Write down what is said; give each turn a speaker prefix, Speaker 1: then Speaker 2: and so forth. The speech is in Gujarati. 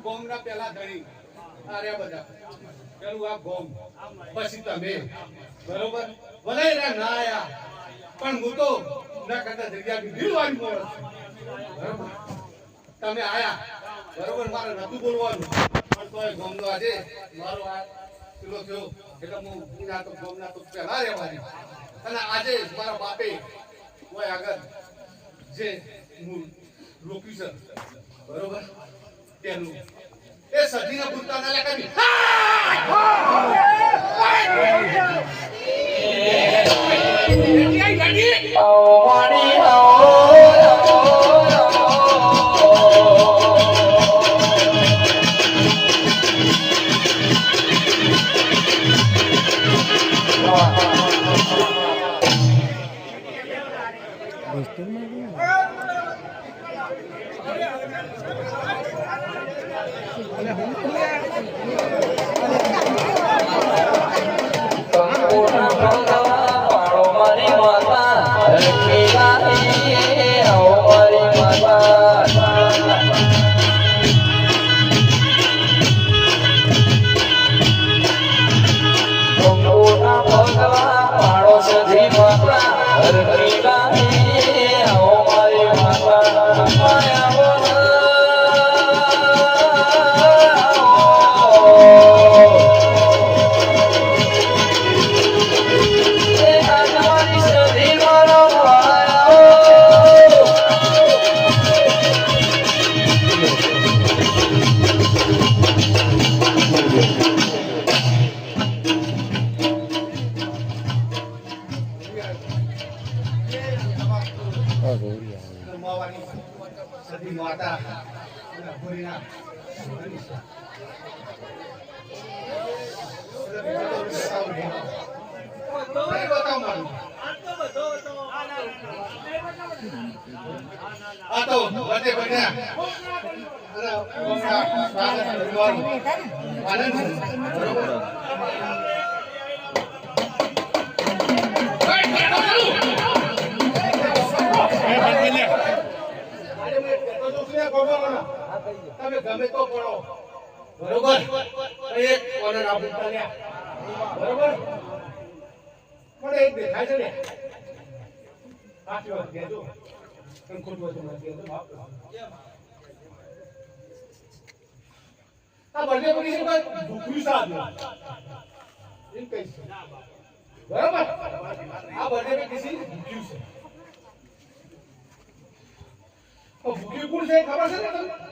Speaker 1: ગોમના પેલા ધણી અરે બધા પેલું આ ગોમ પછી તમે બરોબર ભલે ના આયા પણ હું તો ના કરતા જગ્યા દિલવાની મોરસ બરોબર તમે આયા બરોબર મારે નતું બોલવાનું પણ તોય ગોમનો આજે મારો આ પેલો થયો એટલે હું ના તો ગોમના તો પેલા રહેવાની અને આજે મારા બાપે કોઈ આગળ જે હું રોક્યું છે બરોબર તેનું એ સજીના ભૂતતા ના લગાવી તમે ગમે તો પડો બરોબર એક કોર્નર આ બુટ્ટા લે બરોબર પણ એક દેખાય છે ને સાચી વાત કહેજો પણ ખોટું વચન નથી કહેતો બાપ આ બર્થડે પડી છે ભૂખ્યું સાદ એમ કઈ છે બરોબર આ બર્થડે પે કિસી ભૂખ્યું છે તો ભૂખ્યું કોણ છે ખબર છે ને તમને